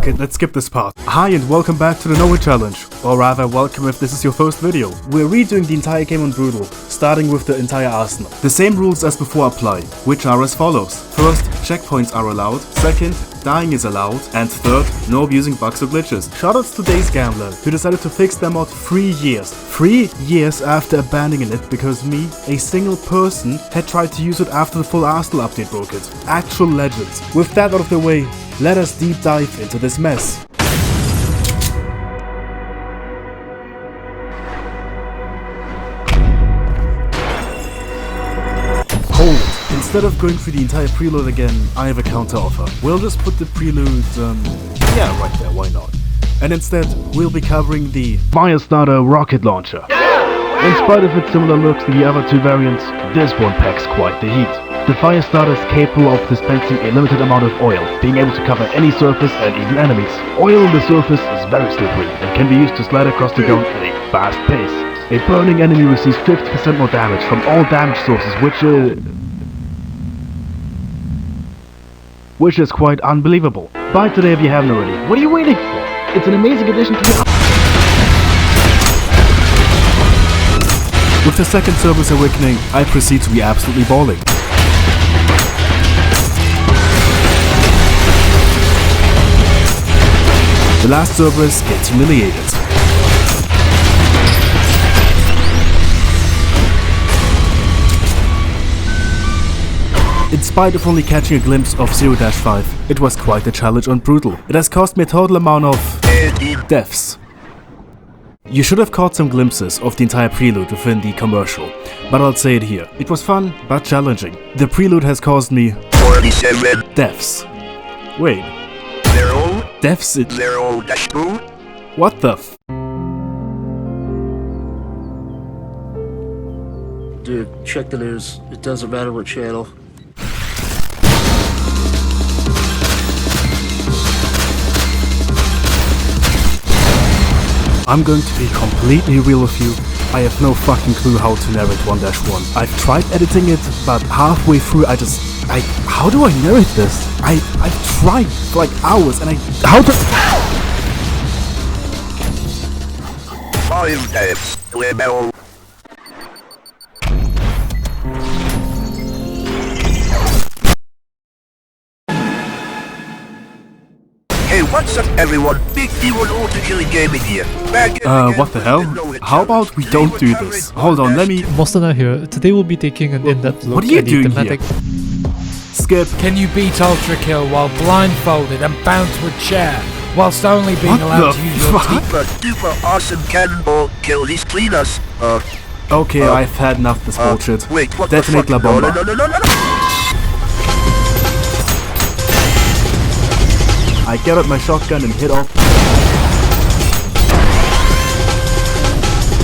fuck it, let's skip this part. Hi and welcome back to the Know It Challenge. Or rather, welcome if this is your first video. We're redoing the entire game on Brutal, starting with the entire arsenal. The same rules as before apply, which are as follows. First, checkpoints are allowed. Second, dying is allowed. And third, no abusing bugs or glitches. Shoutouts to Days Gambler, who decided to fix their mod 3 years. 3 years after abandoning it because me, a single person, had tried to use it after the full Arsenal update broke it. Actual legends. With that out of the way, let us deep dive into this mess. Hold it. Instead of going through the entire prelude again, I have a counter offer. We'll just put the prelude, yeah, right there, why not? And instead, we'll be covering the Firestarter rocket launcher. In spite of its similar looks to the other two variants, this one packs quite the heat. The Firestarter is capable of dispensing a limited amount of oil, being able to cover any surface and even enemies. Oil on the surface is very slippery and can be used to slide across the ground at a fast pace. A burning enemy receives 50% more damage from all damage sources, which is quite unbelievable. Buy today if you haven't already. What are you waiting for? It's an amazing addition to your... With the second Cerberus awakening, I proceed to be absolutely balling. The last Cerberus gets humiliated. In spite of only catching a glimpse of 0-5, it was quite a challenge on Brutal. It has cost me a total amount of deaths. You should have caught some glimpses of the entire prelude within the commercial, but I'll say it here. It was fun, but challenging. The prelude has caused me 47 deaths. Wait. Deaths in 0-2? What the f... Dude, check the news. It doesn't matter what channel. I'm going to be completely real with you. I have no fucking clue how to narrate 1-1. I've tried editing it, but halfway through how do I narrate this? I've tried for like hours and how to... Hey, what's up everyone? Big evil ULTRAKILL gaming here. What the hell? How about we don't do this? Hold on, let me... Monster here. Today we'll be taking an in-depth look What are you at the doing thematic... here? Skip. Can you beat ULTRAKILL while blindfolded and bound to a chair, whilst only being allowed to use your teeth? Super awesome cannonball kill these cleaners. Okay, I've had enough of this bullshit. Wait, what Detonate the fuck? La Bomba. No. I get out my shotgun and hit off.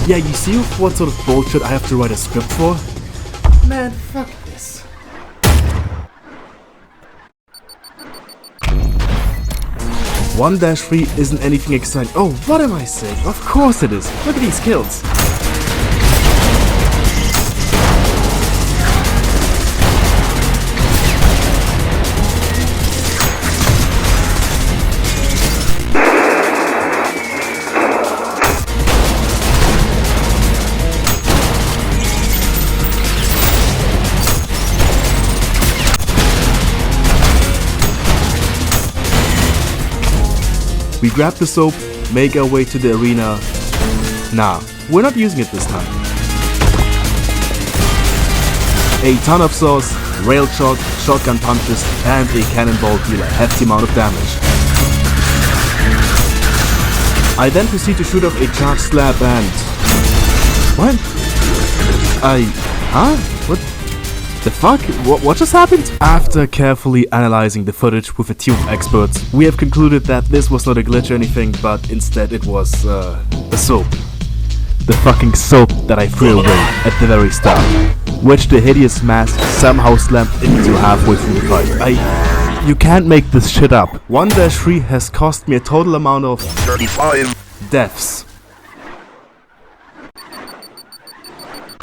Yeah, you see what sort of bullshit I have to write a script for? Man, fuck this. One -3 isn't anything exciting. Oh, what am I saying? Of course it is. Look at these kills. We grab the soap, make our way to the arena. Nah, we're not using it this time. A ton of sauce, rail shot, shotgun punches, and a cannonball deal a hefty amount of damage. I then proceed to shoot off a charge slab and... What? What the fuck? What just happened? After carefully analyzing the footage with a team of experts, we have concluded that this was not a glitch or anything, but instead it was, the soap. The fucking soap that I threw away at the very start, which the hideous mask somehow slammed into halfway through the fight. You can't make this shit up. 1-3 has cost me a total amount of 35 deaths.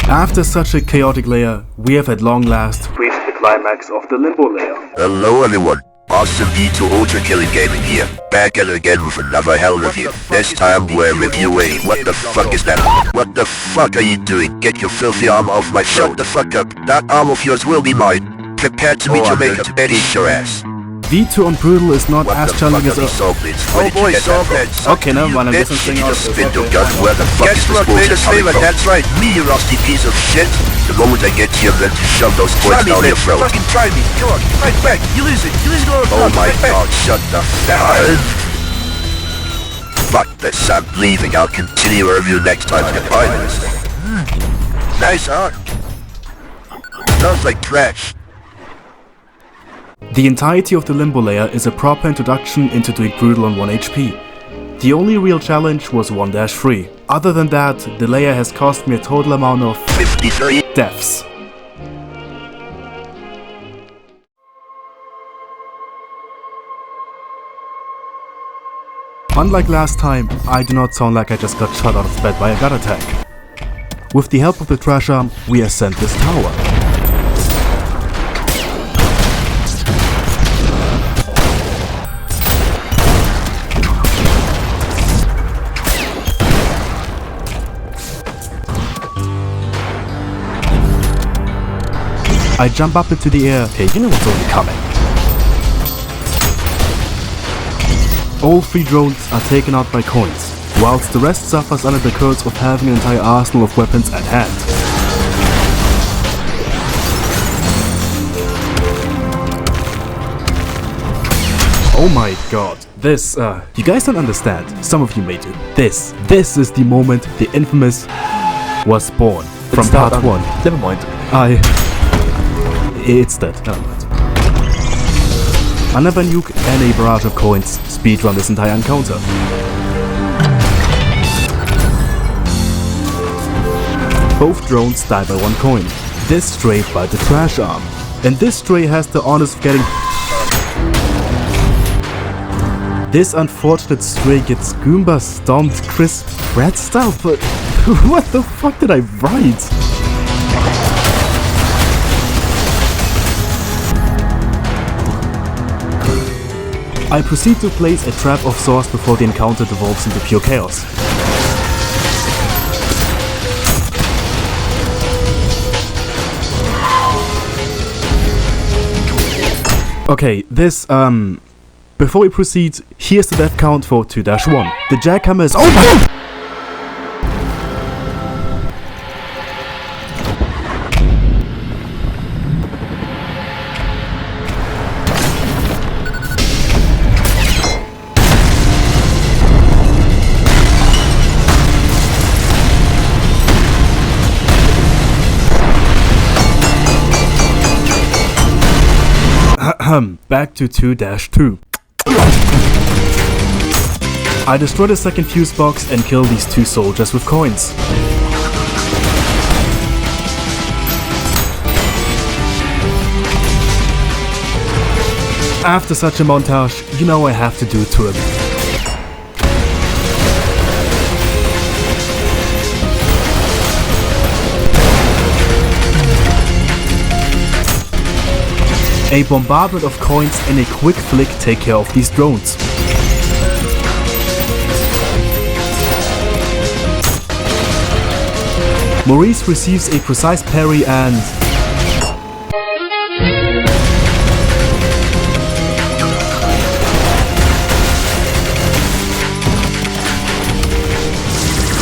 After such a chaotic layer, we have at long last reached the climax of the limbo layer. Hello everyone. Awesome V2 ULTRAKILL Gaming here. Back at it again with another hell review. This time we're reviewing. What the fuck is that? What the fuck are you doing? Get your filthy arm off my shoulder. Shut the fuck up. That arm of yours will be mine. Prepare to meet your maker and eat your ass. V2 on Brutal is not as challenging as Oh boy, Sawblades. Okay, never mind, I'm just thinking out. Spindle gun, where the fuck is this bullshit coming from? That's right, me, you rusty piece of shit. The moment I get to you, I'm going to shove those points down your throat. Fucking try me, come on, fight back, you lose it, Oh my god, shut the fuck. Fuck this, I'm leaving, I'll continue a review next time. Goodbye. Nice art. Sounds like trash. The entirety of the Limbo layer is a proper introduction into doing Brutal on 1 HP. The only real challenge was 1-3. Other than that, the layer has cost me a total amount of 53 deaths. Unlike last time, I do not sound like I just got shot out of bed by a gut attack. With the help of the trash arm, we ascend this tower. I jump up into the air. Okay, you know what's only coming. All 3 drones are taken out by coins, whilst the rest suffers under the curse of having an entire arsenal of weapons at hand. Oh my god, this, you guys don't understand, some of you may do. This is the moment the infamous was born from part 1. Never mind. It's dead. Another nuke and a barrage of coins speedrun this entire encounter. Both drones die by 1 coin. This stray by the trash arm. And this stray has the honors of getting... This unfortunate stray gets Goomba stomped crisp red style, but what the fuck did I write? I proceed to place a trap of sorts before the encounter devolves into pure chaos. Okay, this, before we proceed, here's the death count for 2-1. The jackhammer is- Oh my! Back to 2-2. I destroy the second fuse box and kill these 2 soldiers with coins. After such a montage, you know I have to do 2 of them. A bombardment of coins and a quick flick take care of these drones. Maurice receives a precise parry and...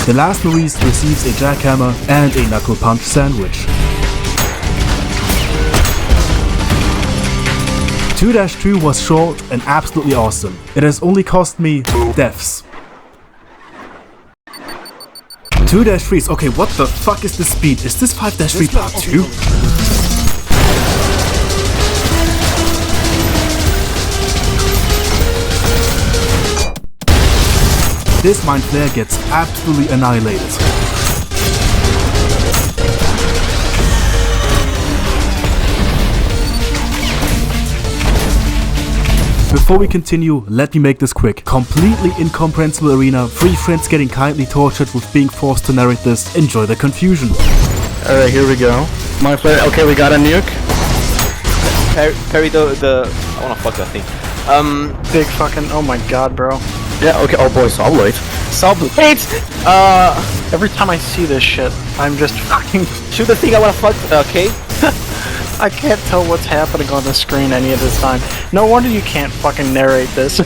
The last Maurice receives a jackhammer and a knuckle punch sandwich. 2-2 was short and absolutely awesome. It has only cost me deaths. 2-3s. Okay, what the fuck is the speed? Is this 5-3 part 2? This Mind Flare gets absolutely annihilated. Before we continue, let me make this quick. Completely incomprehensible arena, 3 friends getting kindly tortured with being forced to narrate this. Enjoy the confusion. Alright, here we go. My flare. Okay, we got a nuke. Parry the I wanna fuck that thing. Big fucking, oh my god, bro. Yeah, okay, oh boy, Solid. Solid. Every time I see this shit, I'm just fucking... Shoot the thing I wanna fuck, okay? I can't tell what's happening on the screen any of this time. No wonder you can't fucking narrate this.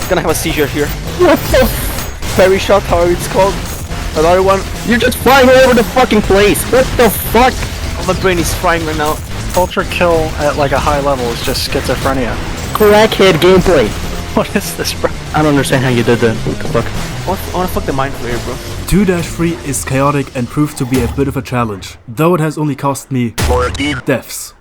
Gonna have a seizure here. What the fairy shot, however it's called. Another one. You're just flying all over the fucking place. What the fuck? Oh, my brain is frying right now. Ultra kill at like a high level is just schizophrenia. Crackhead gameplay. What is this, bro? I don't understand how you did that. What the fuck? I wanna fuck the mind flayer, bro. 2-3 is chaotic and proved to be a bit of a challenge, though it has only cost me 14 deaths.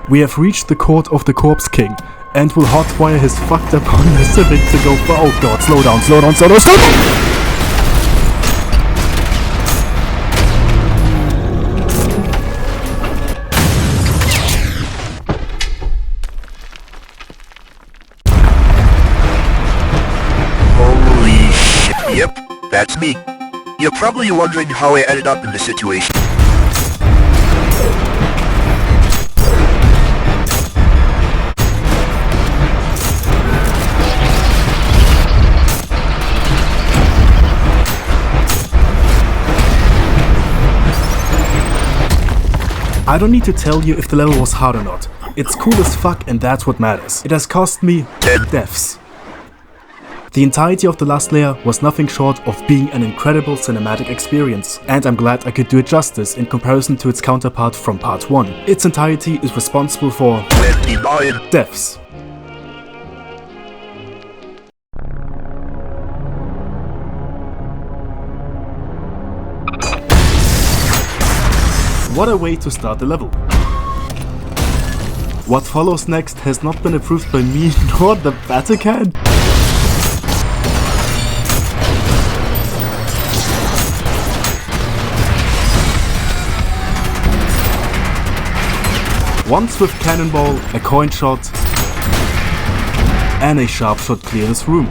We have reached the court of the Corpse King, and will hotwire his fucked up Honda Civic to go for— oh god, slow down, slow down, slow down, slow down! Holy shit. Yep, that's me. You're probably wondering how I ended up in this situation. I don't need to tell you if the level was hard or not. It's cool as fuck and that's what matters. It has cost me 10 deaths. The entirety of the last layer was nothing short of being an incredible cinematic experience, and I'm glad I could do it justice in comparison to its counterpart from part 1. Its entirety is responsible for 29 deaths. What a way to start the level. What follows next has not been approved by me nor the Vatican. One swift cannonball, a coin shot, and a sharp shot clear this room.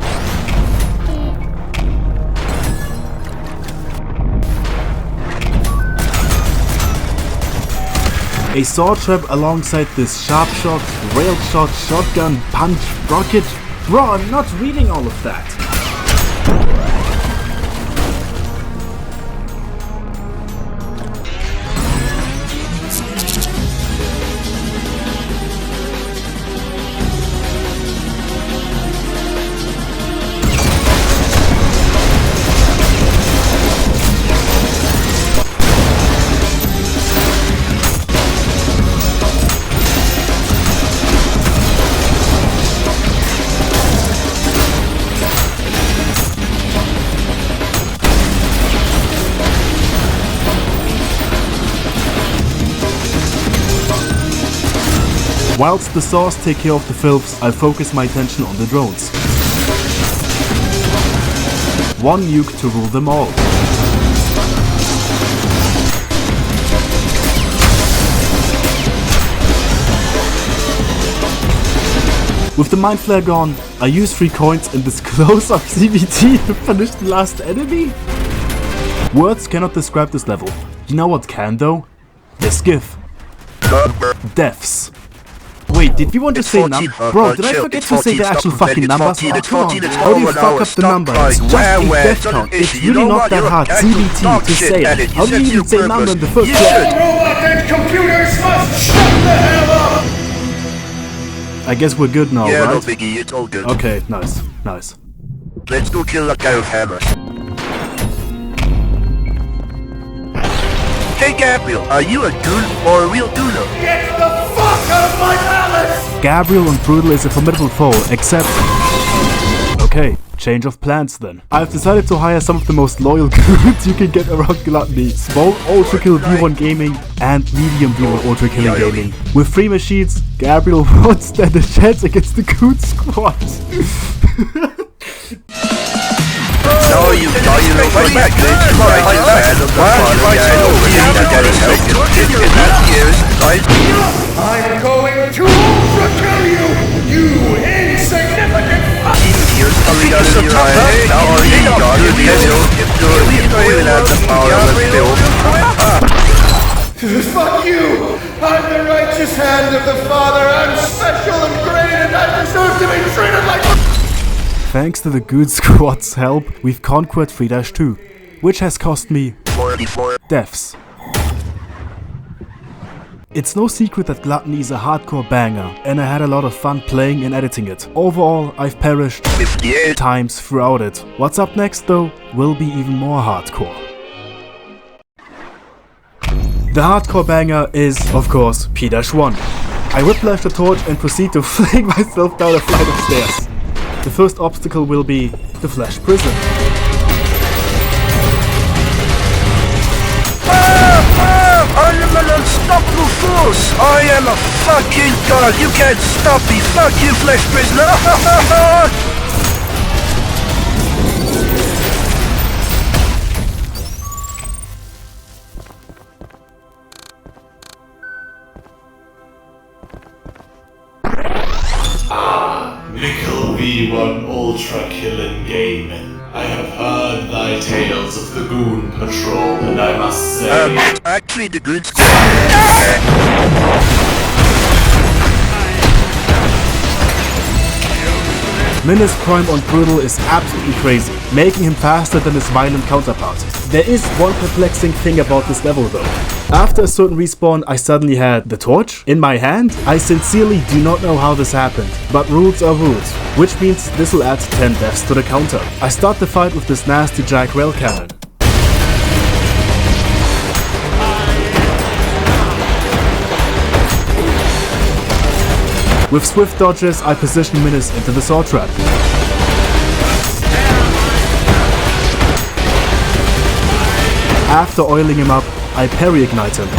A sword trap alongside this sharp shot, rail shot, shotgun, punch, rocket. Bro, I'm not reading all of that. Whilst the saws take care of the filths, I'll focus my attention on the drones. One nuke to rule them all. With the mind flare gone, I use 3 coins in this close-up CVT to finish the last enemy. Words cannot describe this level. You know what can though? The skiff. Deaths. Wait, did we want to say numbers? Bro, did I forget to say the actual fucking numbers? Oh, come on. How do you fuck up the number? It's just a death count. It's really not that hard. CBT to say it. How do you even say number in the first place? Robots and computers must shut the hell up! I guess we're good now, Yeah, right? no biggie, it's all good. Okay, nice, nice. Let's go kill that guy with hammers. Hey Gabriel, are you a goon or a real gooner? Get the fuck out of my palace! Gabriel and Brutal is a formidable foe, except... Okay, change of plans then. I've decided to hire some of the most loyal goons you can get around Gluttony. Small ULTRAKILL V1 Gaming and medium V1 ULTRAKILL Gaming. With 3 machines, Gabriel won't stand a chance against the goon squad. No, you look like this. You like the band of the father. Yeah, I know you need to get his help. In that years, I'm going to ultra-kill you, you insignificant fuck! Tears coming out of your eyes. Now are you got it? You will have the power of the film. Fuck you! Thanks to the good squad's help, we've conquered 3-2, which has cost me 44. deaths. It's no secret that Gluttony is a hardcore banger, and I had a lot of fun playing and editing it. Overall, I've perished 58. times throughout it. What's up next though will be even more hardcore. The hardcore banger is, of course, P-1. I whiplash the torch and proceed to fling myself down a flight of stairs. The first obstacle will be the Flash Prison. I'm an unstoppable force! I am a fucking god! You can't stop me! Fuck you, flesh prisoner! Nickel V1 ULTRAKILL in gaming. I have heard thy tales of the Goon Patrol, and I must say... Actually the good Menace Prime on Brutal is absolutely crazy, making him faster than his violent counterpart. There is one perplexing thing about this level though. After a certain respawn, I suddenly had the torch in my hand. I sincerely do not know how this happened, but rules are rules, which means this will add 10 deaths to the counter. I start the fight with this nasty Jack Rail Cannon. With swift dodges, I position Menace into the sword trap. After oiling him up, I parry ignite him.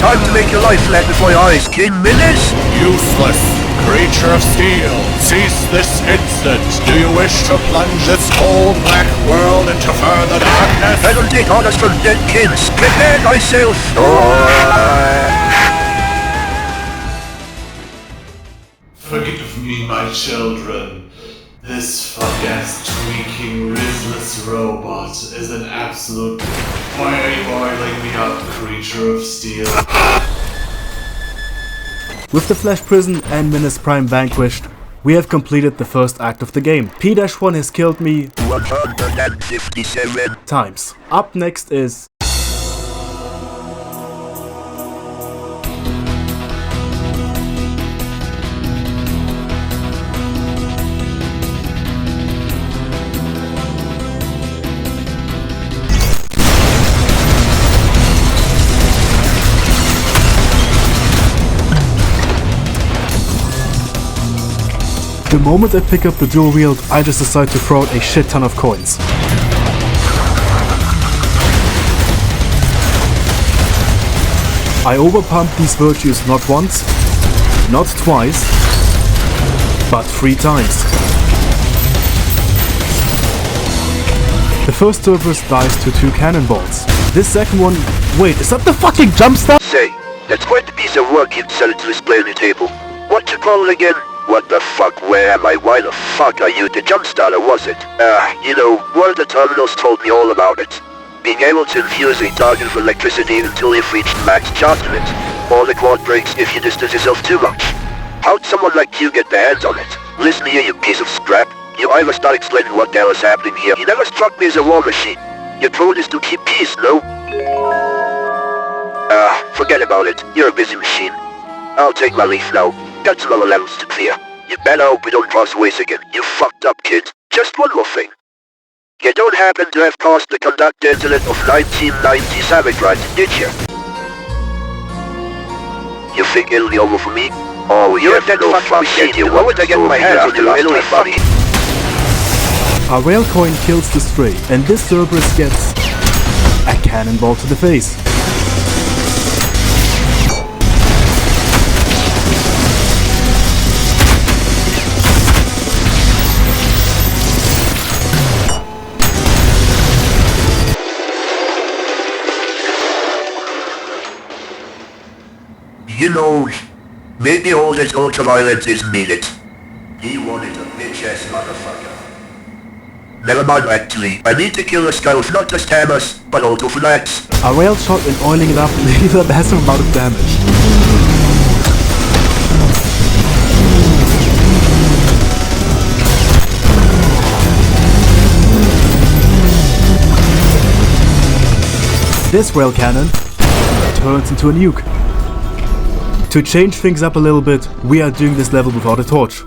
Time to make your life flat before your eyes, King Menace! Useless creature of steel, cease this instant! Do you wish to plunge this whole black world into further darkness? I don't take orders from dead kings! Prepare thyself! Forgive me, my children. This fuck-ass tweaking, rizless robot is an absolute... Why are you boiling me up, creature of steel? With the Flash Prison and Menace Prime vanquished, we have completed the first act of the game. P-1 has killed me 157 times. Up next is... The moment I pick up the dual wield, I just decide to throw out a shit ton of coins. I overpump these virtues not once, not twice, but 3 times. The first Cerberus dies to 2 cannonballs. This second one... Wait, is that the fucking jumpstart? Say, that's quite a piece of work you'd sell it to display on your table. What you call it again? What the fuck, where am I? Why the fuck are you? The jumpstarter, was it? You know, one of the terminals told me all about it. Being able to infuse a target with electricity until you've reached max charge limit. Or the quad breaks if you distance yourself too much. How'd someone like you get their hands on it? Listen here, you piece of scrap. You either start explaining what the hell is happening here. You never struck me as a war machine. Your told is to keep peace, no? Forget about it. You're a busy machine. I'll take my leave now. Got some other levels to clear. You better hope we don't cross ways again. You fucked up, kid. Just one more thing. You don't happen to have caused the conductor incident of 1997, right? Did you? You think it'll be over for me? Oh, you're that no fuck shit. You won't get my hands on you, it'll be funny. A rail coin kills the stray, and this Cerberus gets a cannonball to the face. You know, maybe all this ultra-violence is needed. He wanted a bitch-ass motherfucker. Never mind actually, I need to kill the skulls, not just hammers, but also flags. A rail shot and oiling it up leaves a massive amount of damage. This rail cannon turns into a nuke. To change things up a little bit, we are doing this level without a torch.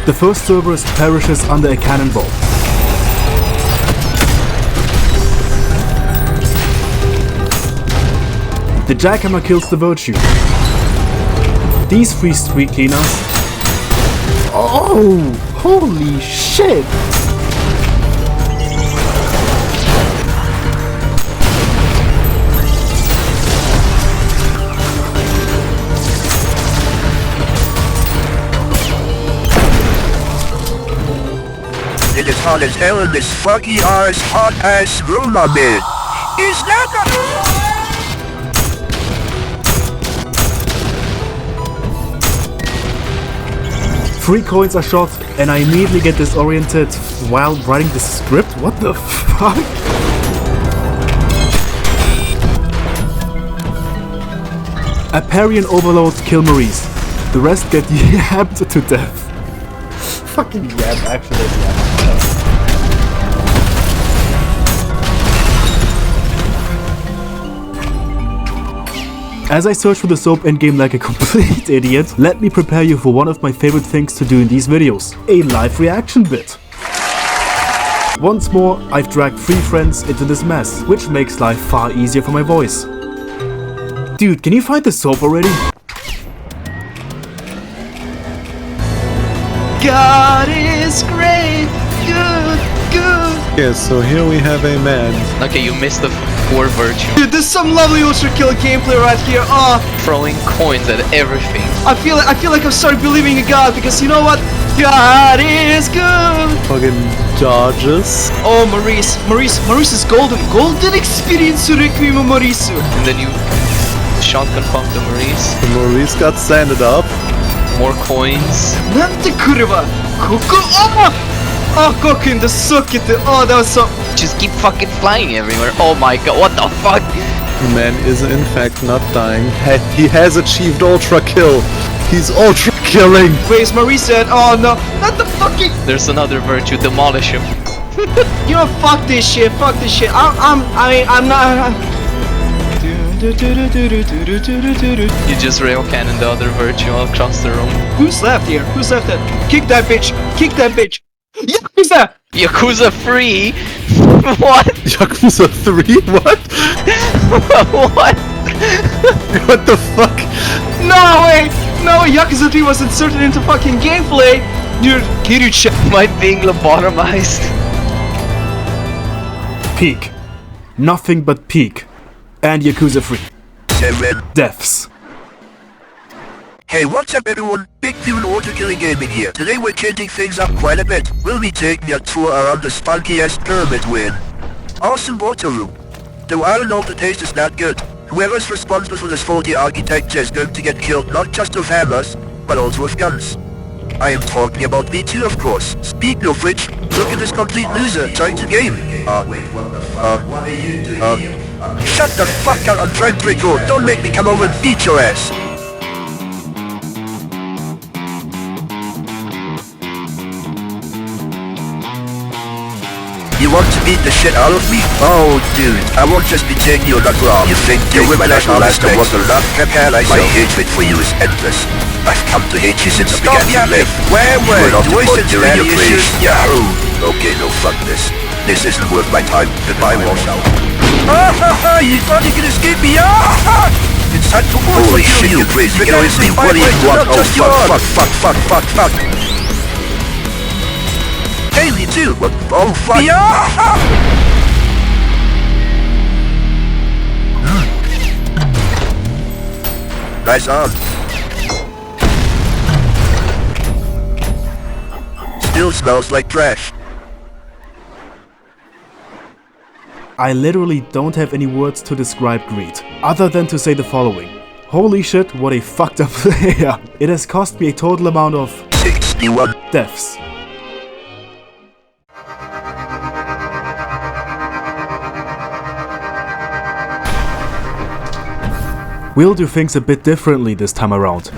The first Cerberus perishes under a cannonball. The jackhammer kills the Virtue. These 3 street cleaners... Oh! Holy shit! It is hot as hell in this fucky ass hot ass room I'm in. Is that a... 3 coins are shot and I immediately get disoriented while writing the script? What the fuck? A parry and overload kill Maurice. The rest get yabbed to death. Fucking yab, actually, yeah. As I search for the soap endgame like a complete idiot, let me prepare you for one of my favorite things to do in these videos, a live reaction bit. Once more, I've dragged 3 friends into this mess, which makes life far easier for my voice. Dude, can you find the soap already? God is great, good, good. Yes, so here we have a man. Okay, you missed the 4 virtue. Dude, there's some lovely ULTRAKILL gameplay right here. Throwing coins at everything. I feel like I'm starting believing in God because you know what? God is good. Fucking dodges. Oh, Maurice is golden. Golden experience Requiem Maurice. And then you shotgun pump the Maurice. The Maurice got sanded up. More coins. Nante kurva. Koko. Koko in the socket. Oh, that was so. Just keep fucking flying everywhere. Oh my god, what the fuck? The man is in fact not dying. He has achieved ULTRAKILL. He's ULTRAKILLing. Where's Maurice at? Oh no, not the fucking. There's another virtue. Demolish him. You know, fuck this shit. Fuck this shit. I'm not. You just rail cannon the other virtue across the room. Who's left here? Who's left there? Kick that bitch! Kick that bitch! Yakuza! Yakuza 3? What? Yakuza 3? What? What? What the fuck? No way! No way! Yakuza 3 was inserted into fucking gameplay! Dude, Kiryu Am I being lobotomized? Peak. Nothing but peak. And Yakuza 3. Deaths. Hey, what's up everyone? Big Fuel ULTRAKILL Gaming here. Today we're changing things up quite a bit. We'll be taking a tour around the spunky-ass pyramid we're in. Awesome water room. Though I don't know if the taste is that good. Whoever's responsible for this faulty architecture is going to get killed not just with hammers, but also with guns. I am talking about V2 of course. Speaking of which, look at this complete loser trying to game. Wait, what the fuck? What are you doing here? Shut the fuck up, I'm trying to record. Don't make me come over and beat your ass. You want to beat the shit out of me? Oh dude, I won't just be taking you on the ground. You think you with my national anthem was a love prepare like my hatred for you is endless. I've come to hate you since I began to live. Where were you always during your issues? Yahoo! Okay, no, fuck this. This isn't worth my time. Goodbye, Warsaw. Ah ha ha! You thought you could escape me? Ah ha! It's time to war. Holy shit, you crazy guy. What do you want? Oh fuck. Haley too! What? Oh fuck! Yeah! Nice arm. Still smells like trash. I literally don't have any words to describe Greed, other than to say the following. Holy shit, what a fucked up player. It has cost me a total amount of 61 deaths. We'll do things a bit differently this time around.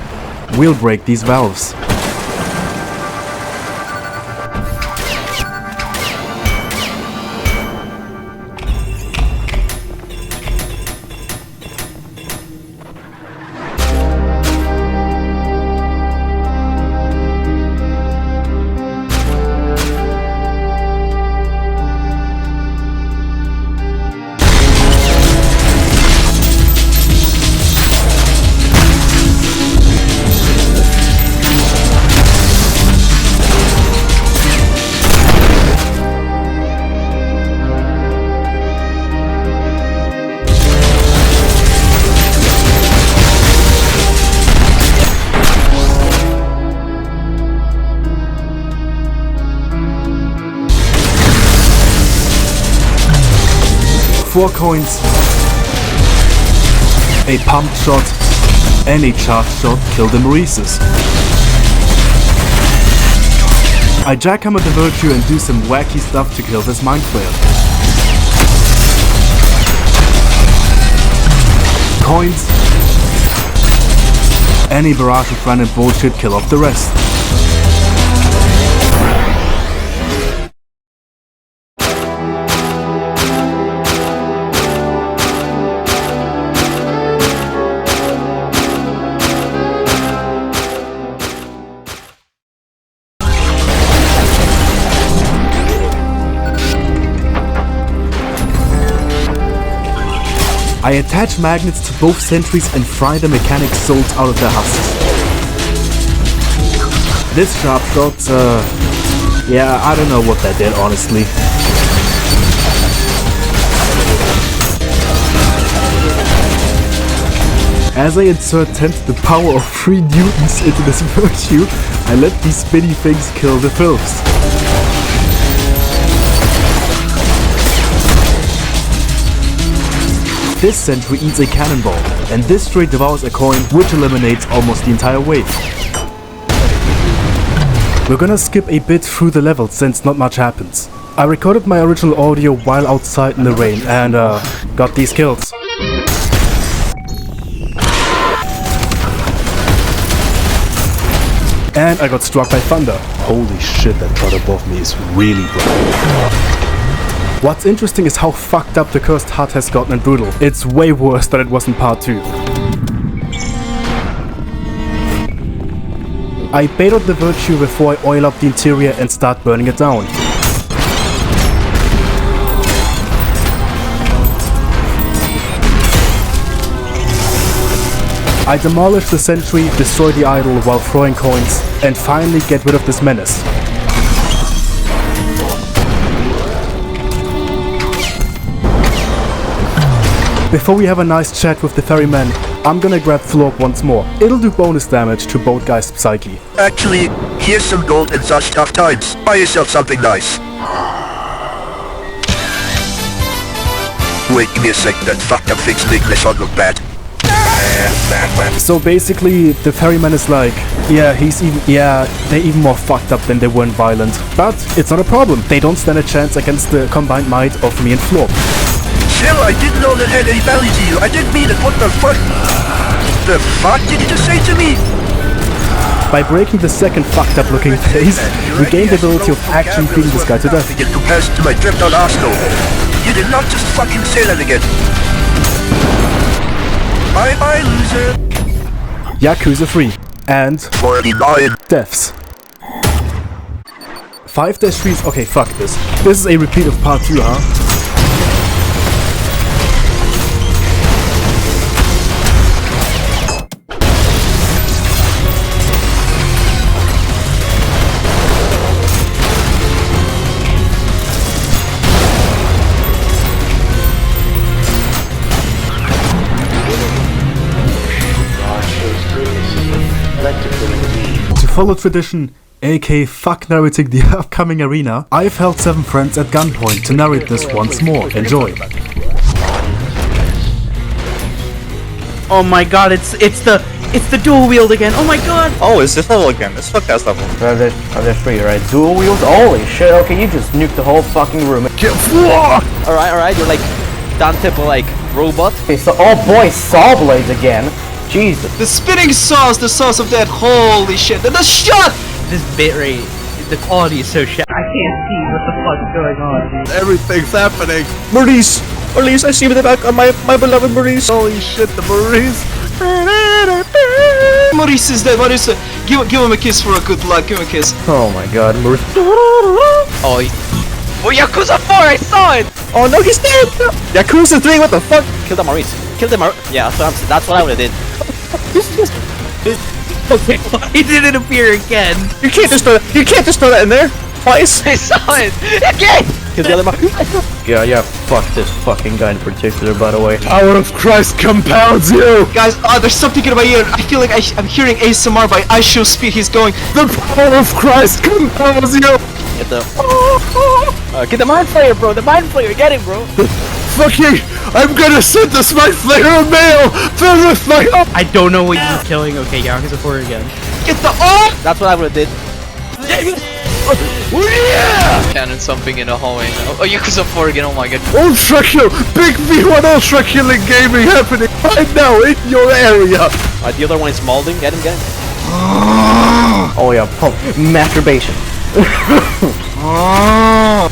We'll break these valves. Four coins, a pump shot, and a charge shot kill the Maurices. I jackhammer the Virtue and do some wacky stuff to kill this Mind Flayer. Coins, and a barrage of random bullshit kill off the rest. I attach magnets to both sentries and fry the mechanic souls out of their husks. This sharp shot, yeah, I don't know what that did, honestly. As I insert 10 to the power of 3 newtons into this Virtue, I let these spinny things kill the filths. This sentry eats a cannonball, and this straight devours a coin, which eliminates almost the entire wave. We're gonna skip a bit through the levels since not much happens. I recorded my original audio while outside in the rain and got these kills. And I got struck by thunder. Holy shit, that shot above me is really bright. What's interesting is how fucked up the cursed HUD has gotten in Brutal. It's way worse than it was in part 2. I bait out the Virtue before I oil up the interior and start burning it down. I demolish the sentry, destroy the idol while throwing coins, and finally get rid of this menace. Before we have a nice chat with the ferryman, I'm gonna grab Florp once more. It'll do bonus damage to both guys' psyche. Actually, here's some gold in such tough times. Buy yourself something nice. Wait, give me a sec, that fucked up fixed English don't look bad. So basically, the ferryman is like, they're even more fucked up than they were in Violent. But it's not a problem, they don't stand a chance against the combined might of me and Florp. Still, I didn't know that had any value to you. I didn't mean it. What the fuck? The fuck did you just say to me? By breaking the second fucked up looking face, we gain the ability of actually beating this guy to death. In comparison to my drift on Arsenal. You did not just fucking say that again. Bye bye, loser. Yakuza 3. And 49 deaths. 5-3s. Okay, fuck this. This is a repeat of part 2, huh? To follow tradition, aka fuck narrating the upcoming arena, I've held 7 friends at gunpoint to narrate this once more. Enjoy! Oh my god, it's the dual wield again. Oh my god. Oh, it's this level again. It's fuck ass level. Are there 3, right? Dual wields? Holy shit, okay, you just nuked the whole fucking room. Alright, you're like Dante, but like robot. Okay, so oh boy, saw blades again. Jesus. The spinning saw is the source of that. Holy shit. The shot! This bitrate, the quality is so shit. I can't see what the fuck's going on, dude. Everything's happening. Maurice! Maurice, I see you in the back on my beloved Maurice. Holy shit, the Maurice. Maurice is dead. Maurice, give him a kiss for a good luck. Give him a kiss. Oh my god, Maurice. Oh, Yakuza 4, I saw it! Oh no, he's dead! Yakuza 3, what the fuck? Kill the Maurice. Kill the Maurice. Yeah, that's what I would've did. Okay, why did it appear again? You can't just throw that in there twice. I saw it again. Kill the other Maurice. Yeah, fuck this fucking guy in particular, by the way. Power of Christ compounds you. Guys, there's something in my ear. I feel like I'm hearing ASMR by I Show Speed. He's going, the power of Christ compounds you. Get the mind flayer, bro. The mind flayer. Get him, bro. Fucking, I'm gonna send this mind flayer a mail filled with my. I don't know what you're killing. Okay, Yakuza 4 again. get the That's what I would've did. Yeah! Cannon something in the hallway now. Oh, Yakuza 4 again, oh my god. Ultra kill! Big V1 ultra killing gaming happening right now in your area! The other one is molding. Get him. Oh yeah, pump. Masturbation.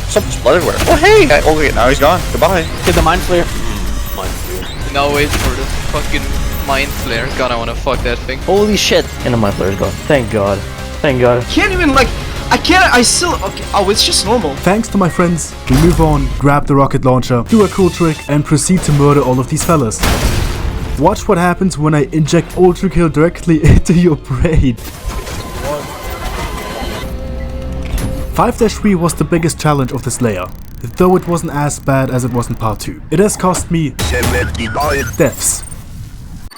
Something's blood everywhere. Oh hey! Okay, now he's gone. Goodbye. Get the mind flayer. Now wait for the fucking mind flare. God, I wanna fuck that thing. Holy shit. And the mind flayer's gone. Thank god. can't even like, I still, okay, oh, it's just normal. Thanks to my friends, we move on, grab the rocket launcher, do a cool trick, and proceed to murder all of these fellas. Watch what happens when I inject ULTRAKILL directly into your brain. 5-3 was the biggest challenge of this layer, though it wasn't as bad as it was in part 2. It has cost me 79 deaths.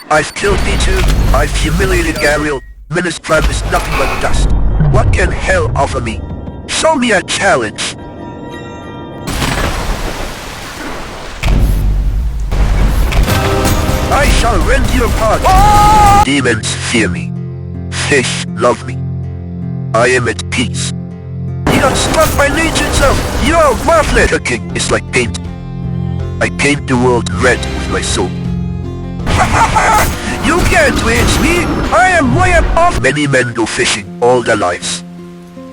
I've killed D2, I've humiliated Gabriel. Menace Prime is nothing but dust. What can hell offer me? Show me a challenge. I shall rend you apart. Demons fear me. Fish love me. I am at peace. You don't struck my legions of your worthless. Cooking is like paint. I paint the world red with my soul. You can't reach me! I am way above! Many men go fishing all their lives,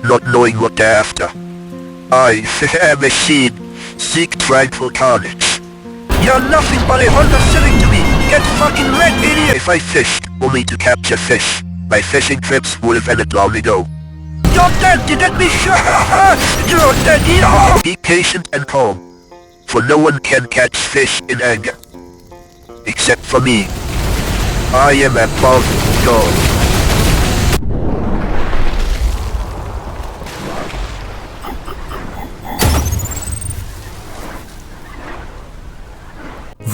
not knowing what they're after. I, a machine, seek tranquil carnage. You're nothing but a Honda Civic to me! Get fucking red, idiot! If I fished only to capture fish, my fishing trips would have ended long ago. You're dead! You get me shot! You're dead! Be patient and calm, for no one can catch fish in anger. Except for me. I am above God.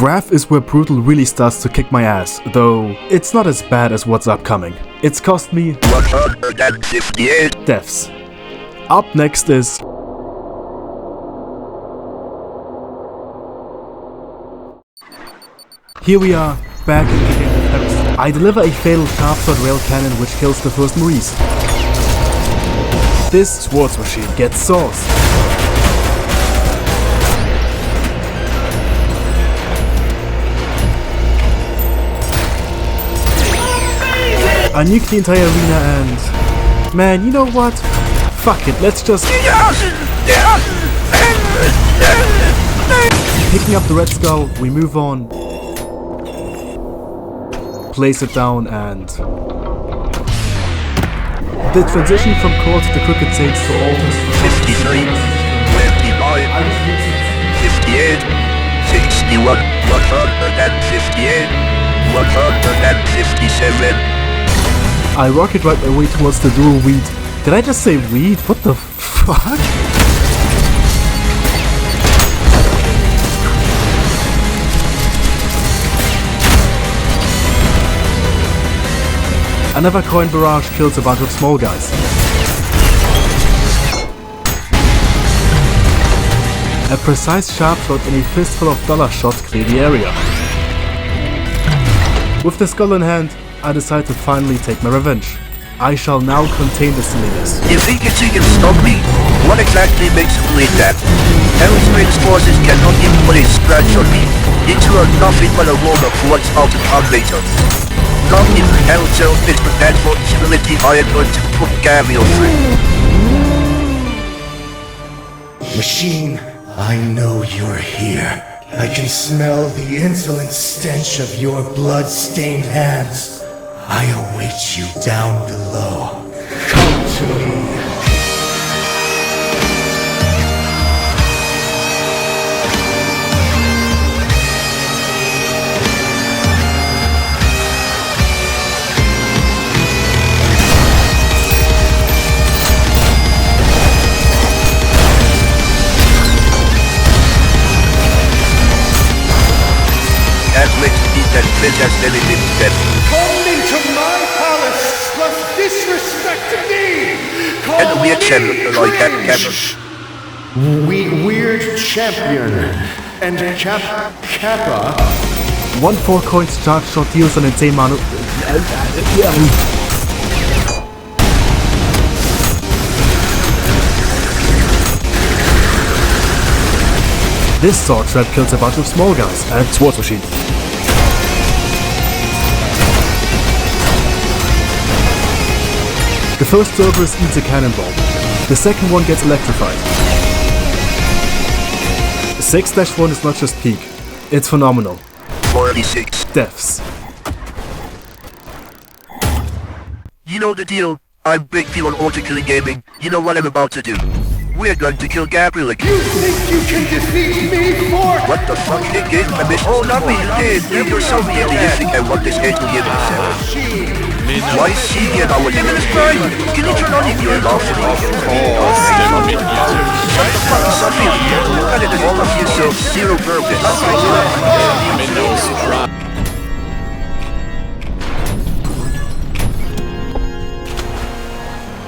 Wrath is where Brutal really starts to kick my ass, though it's not as bad as what's upcoming. It's cost me 158 deaths. Up next is here we are, back in the game of Heresy. I deliver a fatal sharp-sword rail cannon which kills the first Maurice. This swords machine gets sauce. I nuke the entire arena and... man, you know what? Fuck it, let's just... Picking up the red skull, we move on. Place it down and... the transition from core to the crooked saints to altars... 53, 29, 58, 61, 158, 157. I rocket right my way towards the dual weed. Did I just say weed? What the fuck? Another coin barrage kills a bunch of small guys. A precise sharp shot and a fistful of dollar shots clear the area. With the skull in hand, I decide to finally take my revenge. I shall now contain the silliness. You think he can stop me? What exactly makes you believe that? HERESY's forces cannot even put a scratch on me. You two are nothing but a roll of what's out to come later. Not even hell itself is prepared for the humility I am going to put Gabriel through. Machine, I know you're here. I can smell the insolent stench of your blood-stained hands. I await you down below. Come to me. Come into my palace, plus disrespect to me! And the weird champion like that Weird champion. And Kappa. 1-4 coins charge shot deals an insane amount of... This sword trap kills a bunch of small guys and Swords Machine. The first Cerberus eats a cannonball. The second one gets electrified. 6-1 is not just peak, it's phenomenal. 46 deaths. You know the deal. I'm big deal on ULTRAKILL gaming. You know what I'm about to do. We're going to kill Gabriel again. You think you can defeat me for... What the fuck? They gave my mission. Oh, not me, you did. You yourself did. You think I want this head to give himself? Why is she here now? We're gonna destroy you. Can you turn on if you're laughing? Shut the fuck up, you. Look at it as all of yourself. Zero purpose.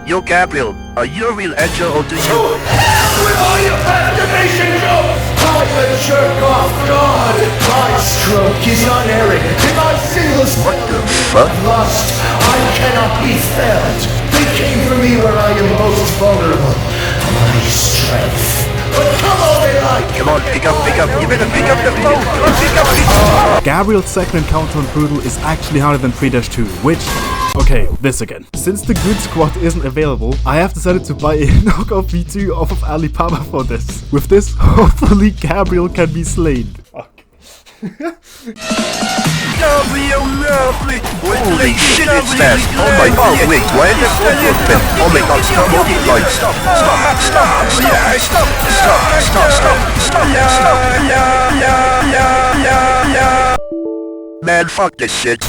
Yo, Gabriel, are you a real angel or do you... With all your masturbation jokes! I'm a jerk-off god! My stroke is unerring, and my singles... What the fuck? Lust, I cannot be felt. They came for me where I am most vulnerable. My strength. But come on, they like... Come on, pick up. You better pick up the phone. Pick up. Gabriel's second encounter on Brutal is actually harder than 3-2, which... Okay, this again. Since the GREED² isn't available, I have decided to buy a knockoff V2 off of Alibaba for this. With this, hopefully Gabriel can be slain. Fuck. Gabriel, lovely! Holy shit, it's fast! Oh my god, wait, why is there so open? Oh my god, stop, stop! Man, fuck this shit.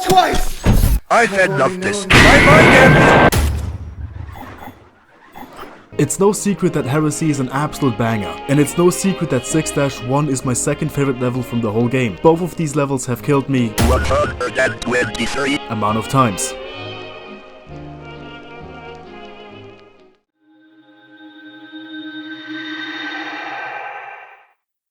Twice! I've had enough of this. Bye-bye, It's no secret that Heresy is an absolute banger, and it's no secret that 6-1 is my second favorite level from the whole game. Both of these levels have killed me 123 amount of times.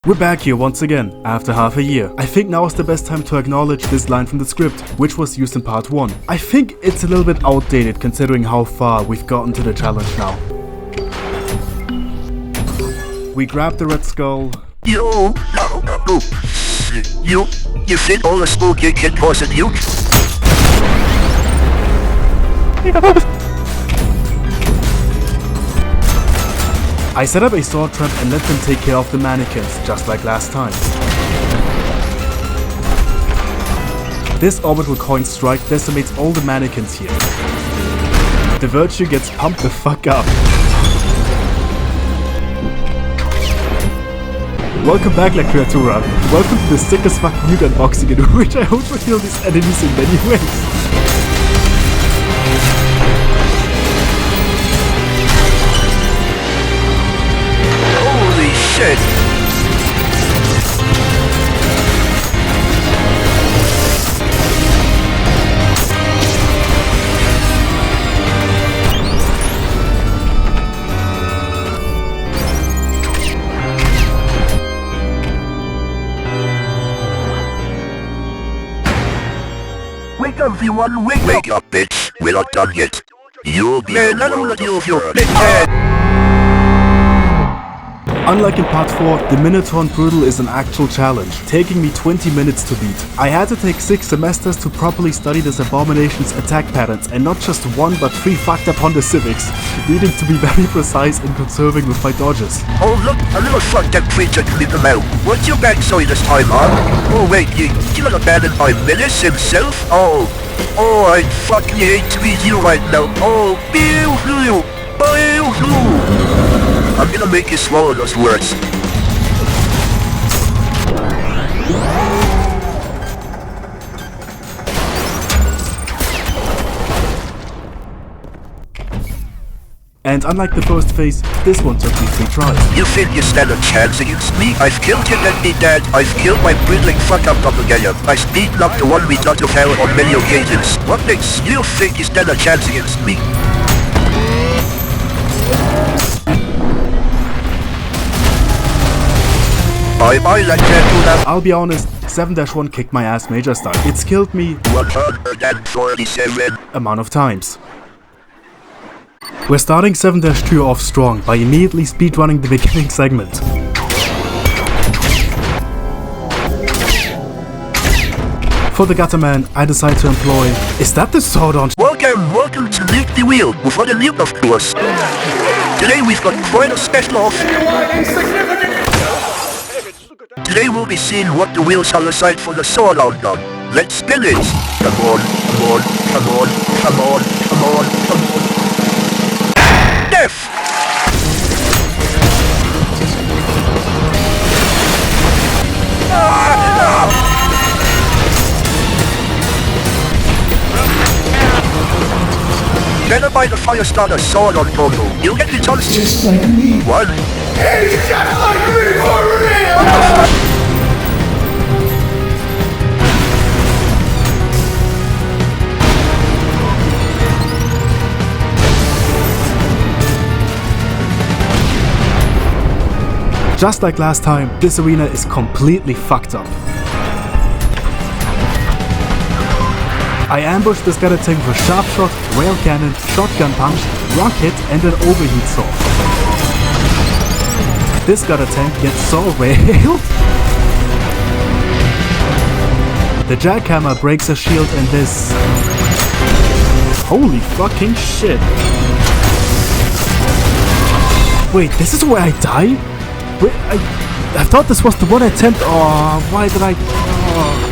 We're back here once again, after half a year. I think now is the best time to acknowledge this line from the script, which was used in part 1. I think it's a little bit outdated considering how far we've gotten to the challenge now. We grab the red skull. You think all the school kid can poison you? I set up a sword trap and let them take care of the mannequins, just like last time. This orbital coin strike decimates all the mannequins here. The virtue gets pumped the fuck up. Welcome back, La Creatura. Welcome to the sick as fuck nuke unboxing in which I hope to kill these enemies in many ways. Shit. everyone wake up, bitch. We're not done yet. You'll be another of your big head. Unlike in part 4, the Minotaur and Brutal is an actual challenge, taking me 20 minutes to beat. I had to take 6 semesters to properly study this abomination's attack patterns, and not just 1 but 3 fucked up Honda Civics, needing to be very precise and conserving with my dodges. Oh look, a little fucked up creature cleaned them out. What's your backstory this time, huh? Oh wait, you got abandoned by Menace himself? Oh, I fucking hate to be you right now. Oh, boo-hoo, boo-hoo. I'm gonna make you swallow those words. And unlike the first phase, this one took me 3 tries. You think you stand a chance against me? I've killed your deadly dad, I've killed my breedling fuck-up doppelganger, I've beaten up the one we got to hell on many occasions. What makes you think you stand a chance against me? Bye-bye, like that. I'll be honest, 7-1 kicked my ass major style. It's killed me 147 amount of times. We're starting 7-2 off strong by immediately speedrunning the beginning segment. For the gutter man, I decide to employ... Is that the sword on? Welcome to Nuke the Wheel, before the nuke of course. Today we've got quite a special offer. Today we'll be seeing what the wheels are aside for the sword outcome. Let's spin it! Come on, come on, come on, come on, come on, come on. Death! Better buy the Firestarter sword on Toto. You'll get the chance. Just like me. What? He's just like me for real! '" Just like last time, this arena is completely fucked up. I ambushed this gutter tank with a sharp shot, rail cannon, shotgun punch, rocket and an overheat sword. This gutter tank gets so railed. The jackhammer breaks a shield and this... Holy fucking shit. Wait, this is where I die? Wait, I thought this was the one attempt. Oh, why did I... Oh.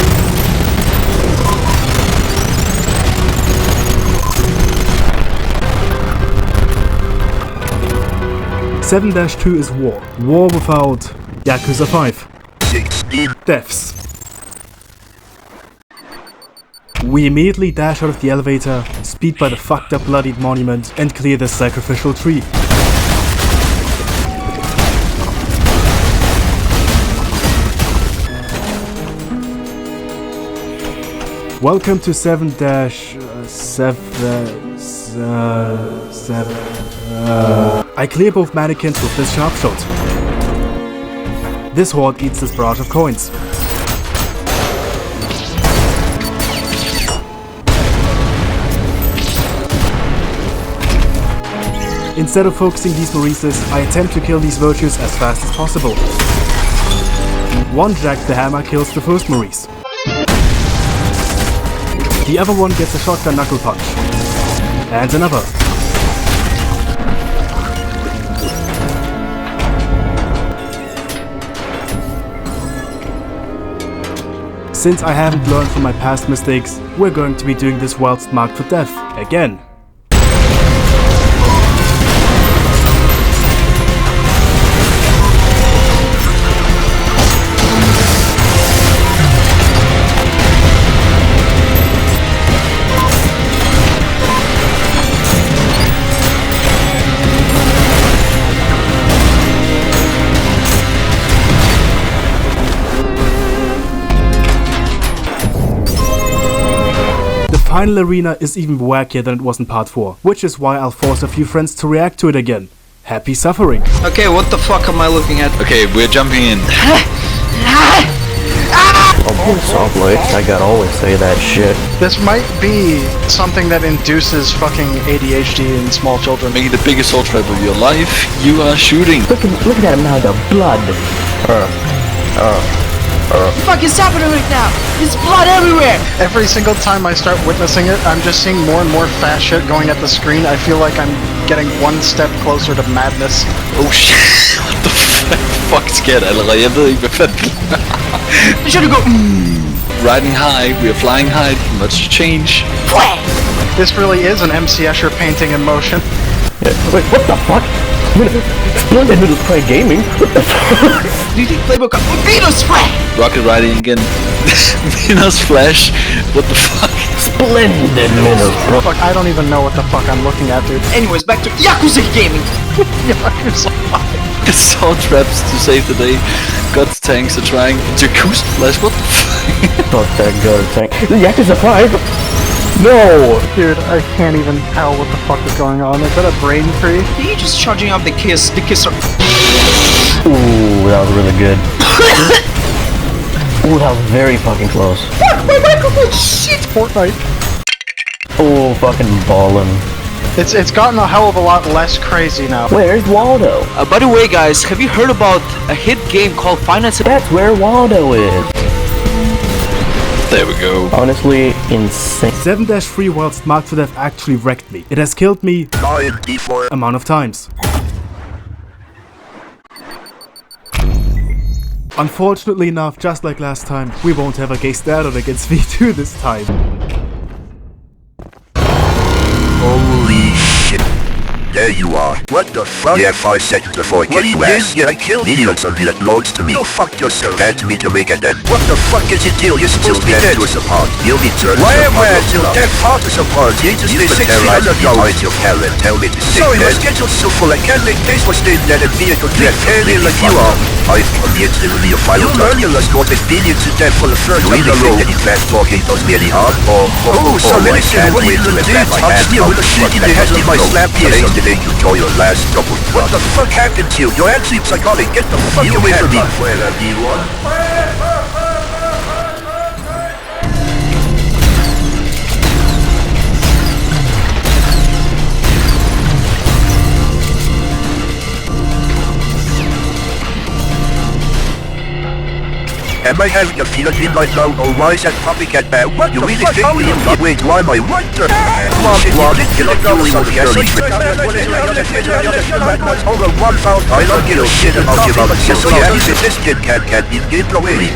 7-2 is war. War without Yakuza 5. 16 deaths. We immediately dash out of the elevator, speed by the fucked up bloodied monument, and clear the sacrificial tree. Welcome to 7-7. I clear both mannequins with this sharp shot. This horde eats this barrage of coins. Instead of focusing these Maurices, I attempt to kill these virtues as fast as possible. One Jack the Hammer kills the first Maurice. The other one gets a shotgun knuckle punch. And another. Since I haven't learned from my past mistakes, we're going to be doing this whilst marked for death again. The final arena is even wackier than it was in part 4, which is why I'll force a few friends to react to it again. Happy suffering! Okay, what the fuck am I looking at? Okay, we're jumping in. Oh boy, saw blades. I gotta always say that shit. This might be something that induces fucking ADHD in small children. Making the biggest soul trap of your life, you are shooting. Look at that amount of blood. What the fuck is happening right now? There's blood everywhere! Every single time I start witnessing it, I'm just seeing more and more fast shit going at the screen. I feel like I'm getting one step closer to madness. Oh shit, what the fuck sker der allerede? Jeg ved ikke, hvad fanden. Should go. Riding high, we are flying high, much change. This really is an MC Escher painting in motion. Yeah, wait, what the fuck? Splendid Noodles² Gaming? What the fuck? Do you think Playbook got BLOODSTAR? Rocket riding again. Venus Flash, what the fuck? Splendid Noodles. Fuck, I don't even know what the fuck I'm looking at, dude. Anyways, back to Yakuza Gaming. Yakuza. Soul traps to save the day. God's tanks are trying. Jacuzzi Flash, what the fuck? Not that good tank. The Yakuza 5? No! Dude, I can't even tell what the fuck is going on. Is that a brain freeze? Are you just charging up the kisser? Ooh, that was really good. Ooh, that was very fucking close. Fuck, my microphone! Shit! Fortnite. Oh, fucking ballin'. It's gotten a hell of a lot less crazy now. Where's Waldo? By the way, guys, have you heard about a hit game called Finance? That's where Waldo is. There we go. Honestly, insane. 7-3 whilst marked for death actually wrecked me. It has killed me amount of times. Unfortunately enough, just like last time, we won't have a gay standard against V2 this time. Holy shit. There you are. What the fuck? Yeah, 5 seconds before I kick you ass. Yeah, I killed millions of that loads to me. Go fuck yourself. Bad to me to make a death. What the fuck is it deal? You're supposed to be dead to us apart. You'll be turned why am I until death part us apart? You just stay 6 feet under the eyes of hell and tell me to stay sorry, my schedule's so full I can't make days for staying dead and vehicle death. Fairly like you are. I think on the instant of your final turn, you'll last what billions of death for the first time in a row. That you fast talking does merely hard. Oh, so listen, what are you gonna do? I'm still with a shit in the head of my slap here. Today you enjoy your last double. What the fuck happened to you? You're actually psychotic. Get the fuck away from me. Am I having a fever dream right now, or why is that copycat bad? What you the really fuck? How are you? Wait, why am I? What the? Come on, you look over yes, over 1,000. I don't give a shit about your mother. So yeah, you said this kid can't be given away.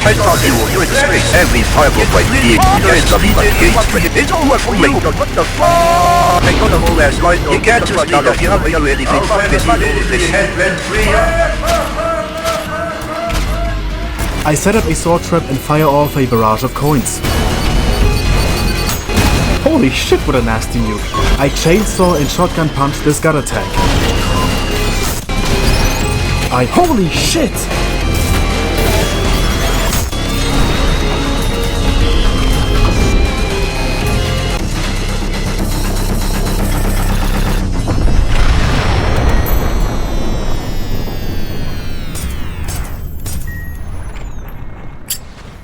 I thought you're in space. Every fireball by being against something like gates. It's over for me. What the fuck? I got a whole ass line. You can't just leave if you haven't done anything. Fuck this, this head went free. I set up a sword trap and fire off a barrage of coins. Holy shit, what a nasty nuke. I chainsaw and shotgun punch this gutter tank. Holy shit!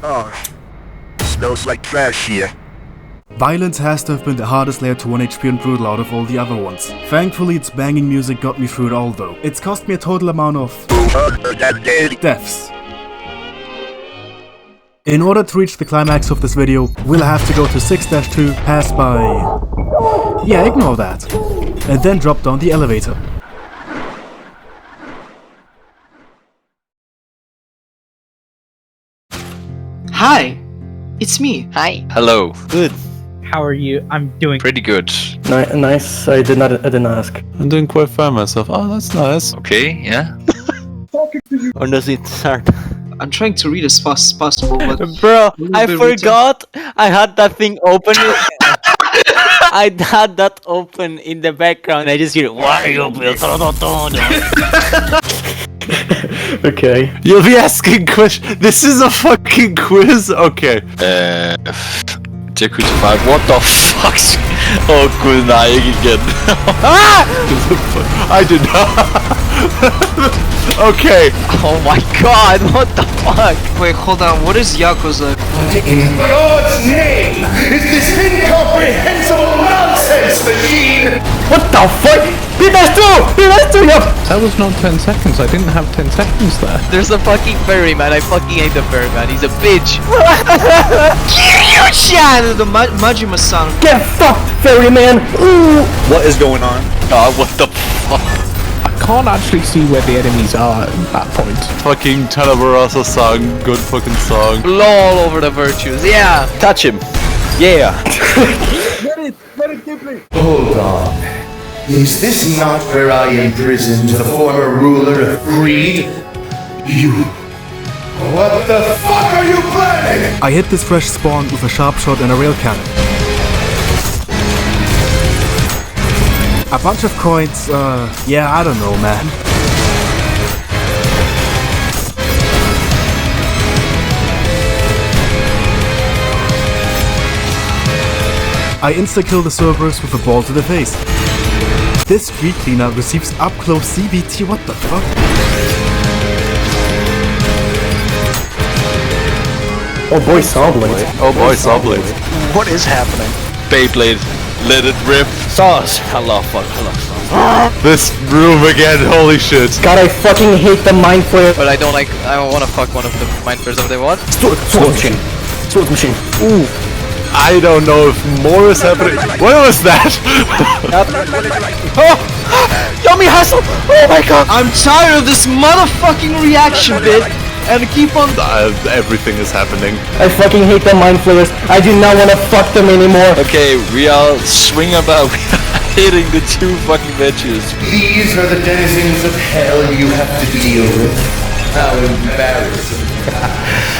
Oh, smells like trash here. Violence has to have been the hardest layer to 1 HP and brutal out of all the other ones. Thankfully its banging music got me through it all though. It's cost me a total amount of deaths. In order to reach the climax of this video, we'll have to go to 6-2, pass by... yeah, ignore that. And then drop down the elevator. Hi, it's me. Hi. Hello. Good. How are you? I'm doing pretty good. Nice. I didn't ask. I'm doing quite fine myself. Oh, that's nice. Okay, yeah. When does it start? I'm trying to read as fast as possible, but bro, I forgot I had that thing open. I had that open in the background. I just hear, why are you built? Okay. You'll be asking questions. This is a fucking quiz. Okay. Jacuzzi 5. What the fuck? Oh, cool. Nah, again. Ah! I did not. Okay. Oh my god, what the fuck? Wait, hold on. What is Yakuza? In God's name is this incomprehensible nonsense machine? What the fuck? PS2! Yep! That was not 10 seconds. I didn't have 10 seconds there. There's a fucking ferryman. I fucking hate the ferryman. He's a bitch. The Majima-san. Get fucked, ferryman! Ooh! What is going on? What the fuck? I can't actually see where the enemies are at that point. Fucking Tanabarasa song, good fucking song. All over the virtues, yeah. Touch him. Yeah. Hold on. Is this not where I imprisoned the former ruler of Greed? You... What the fuck are you planning? I hit this fresh spawn with a sharp shot and a rail cannon. A bunch of coins, yeah, I don't know, man. I insta-kill the Cerberus with a ball to the face. This street cleaner receives up-close CBT, what the fuck? Oh boy, Sawblade. Oh boy, Sawblade. What is happening? Beyblade, let it rip. Sauce. Hello, fuck. This room again, holy shit. God, I fucking hate the mind flare. But I wanna fuck one of the mind flayers if they want. Sword machine. Sword machine. Ooh. I don't know if more is happening. What was that? Oh! Yummy hustle! Oh my god! I'm tired of this motherfucking reaction bit and keep on. Everything is happening. I fucking hate the mind flayers. I do not want to fuck them anymore. Okay, we are swing about. We are hitting the two fucking bitches. These are the denizens of hell you have to deal with. How embarrassing.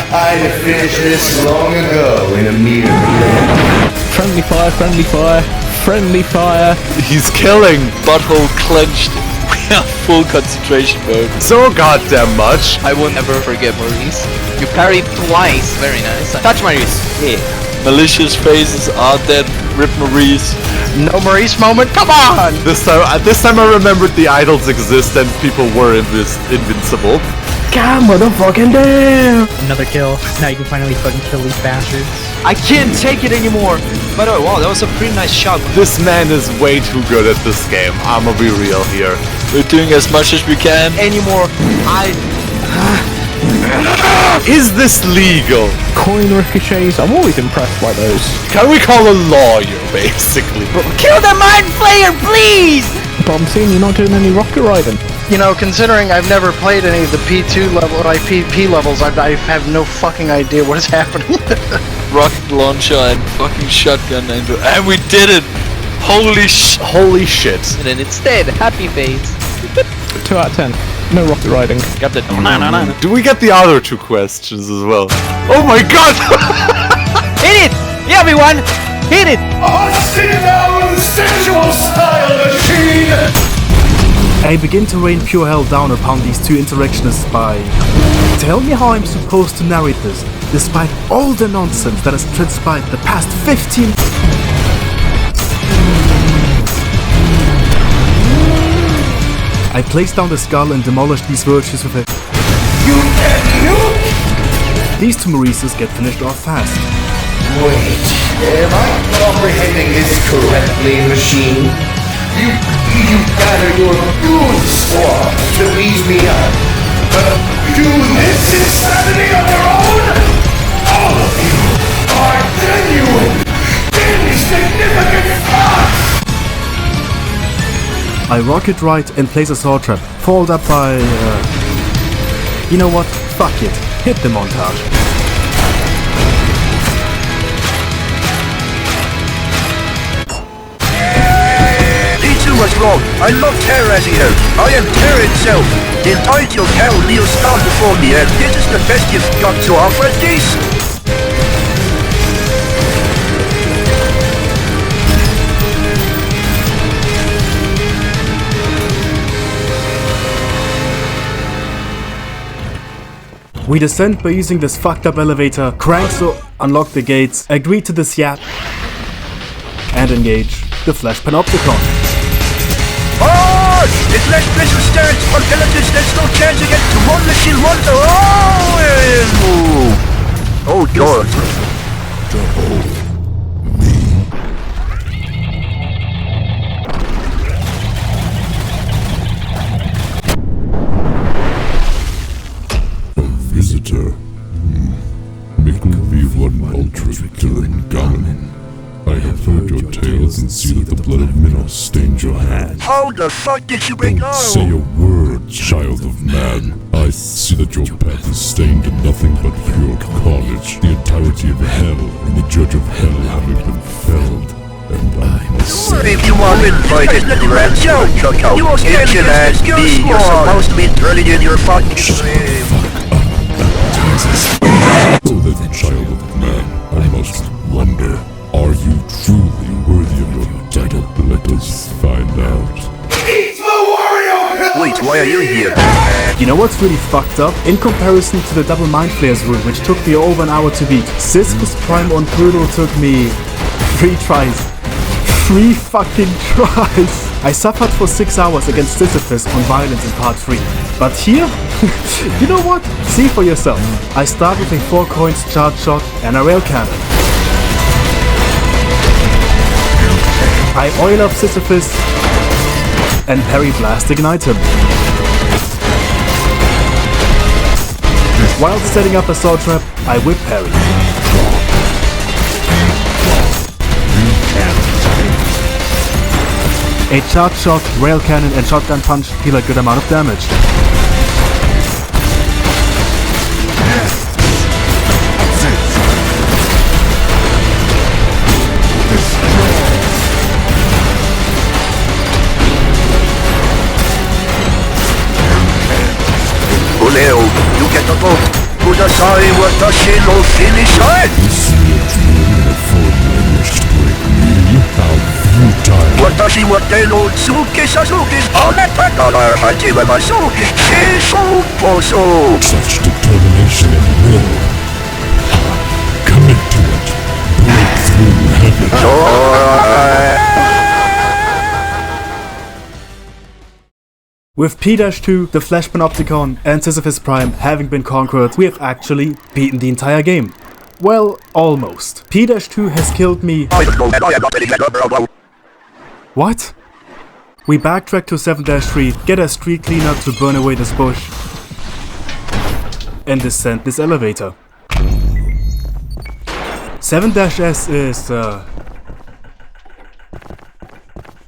I'd have finished this long ago in a mere blink. Friendly fire, friendly fire, friendly fire. He's killing. Butthole clenched. We are full concentration mode. So goddamn much. I will never forget Maurice. You parried twice. Very nice. Touch Maurice. Yeah. Malicious faces are dead. Rip Maurice. No Maurice moment? Come on! This time I remembered the idols exist and people were invincible. God motherfucking damn! Another kill. Now you can finally fucking kill these bastards. I can't take it anymore. By the way, wow, that was a pretty nice shot. This man is way too good at this game. I'ma be real here. We're doing as much as we can. Anymore. Is this legal? Coin ricochets. I'm always impressed by those. Can we call a lawyer, basically? Kill the mind flayer, please! But I'm seeing you're not doing any rocket riding. You know, considering I've never played any of the P2 level, or PP levels, I have no fucking idea what is happening. Rocket launcher and fucking shotgun and we did it! Holy shit. And then instead, happy face. 2 out of 10. No rocket riding. Got the Do we get the other two questions as well? Oh my god! Hit it! Yeah, everyone! Hit it! Sit down, sensual style machine! I begin to rain pure hell down upon these two interactionists by... Tell me how I'm supposed to narrate this, despite all the nonsense that has transpired the past 15... I place down the skull and demolish these virtues with it. You can nuke! These two Maurices get finished off fast. Wait, am I comprehending this correctly, machine? You gather your goon squad to beat me up, but do this insanity on your own? All of you are genuine, insignificant fucks! I rocket right and place a saw trap, followed up by... You know what? Fuck it. Hit the montage. Was wrong. I love Heresy here. I am terror itself. The entirety of hell kneels down before me, and this is the best you've got to offer, this. We descend by using this fucked up elevator, crank to unlock the gates, agree to this yap, and engage the Flash Panopticon. Oh, It's less special stance on penalties, there's no chance against the one machine wonder. Oh God. Visitor. Make me one ULTRAKILL gunman. I have heard your tales and see that the blood of Minos stained your hands. How the fuck did you break Don't say a word, child of man. I see that your path is stained in nothing but pure carnage. The entirety of hell and the judge of hell having been felled. And I must say... If you are invited to the rap show, you will stand your ass be. You're supposed to be turning in your fucking grave. So then, child of man, I must wonder, are you truly worthy of your title? Let us find out. Wait, why are you here? You know what's really fucked up? In comparison to the double mind flares rune, which took me over an hour to beat, Sisyphus Prime on Brutal took me 3 tries. 3 fucking tries! I suffered for 6 hours against Sisyphus on Violence in part 3. But here? You know what? See for yourself. I start with a 4 coins charge shot and a rail cannon. I oil up Sisyphus and parry blast ignite him. While setting up a sword trap, I whip parry. A charge shot, rail cannon and shotgun punch deal a good amount of damage. Leo, you get the vote. Kudasai watashi no finish line. This dream of formulas to break me? How futile. Watashi wate no tsuke sasuke. Anataka hajimemasu. Shisho poso. Such determination and will. Commit to it. Break through heaven. With P-2, the Flash Panopticon and Sisyphus Prime having been conquered, we have actually beaten the entire game. Well, almost. P-2 has killed me... What? We backtrack to 7-3, get a street cleaner to burn away this bush, and descend this elevator. 7-S is...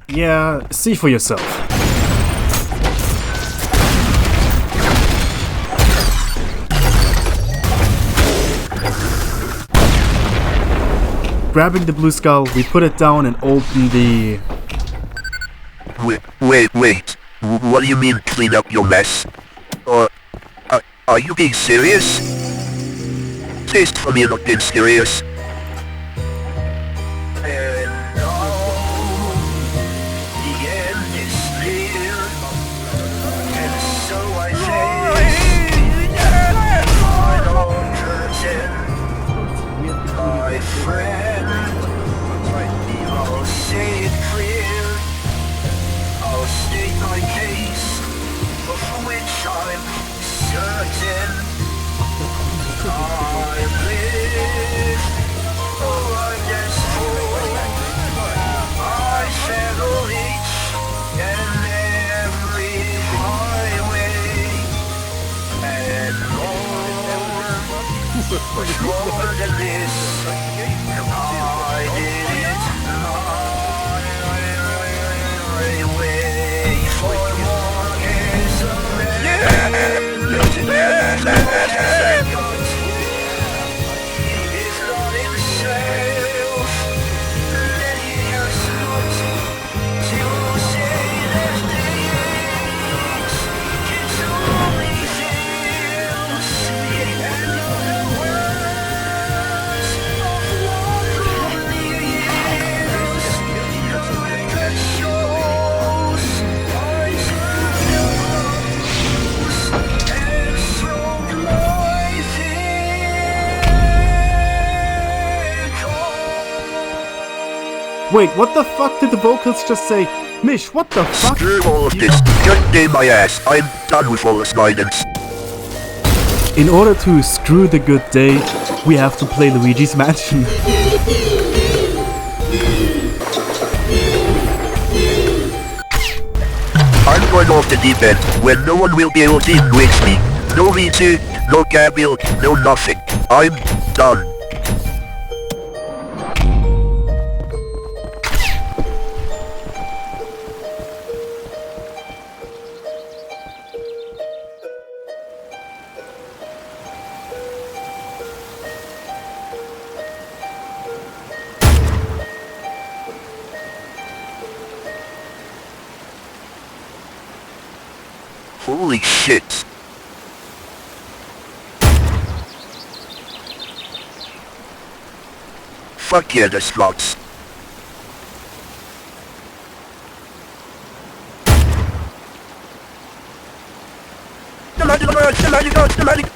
yeah, see for yourself. Grabbing the blue skull, we put it down and open the... Wait. What do you mean clean up your mess? Or... are you being serious? Please tell me you're not being serious. Wait, what the fuck did the vocals just say? Mish, what the fuck? Screw all of this. Just name my ass. I'm done with all this violence. In order to screw the good day, we have to play Luigi's Mansion. I'm going off the deep end, where no one will be able to enrich me. No V2, no Gabriel, no nothing. I'm done. Holy shit. Fuck yeah, the slots. The magic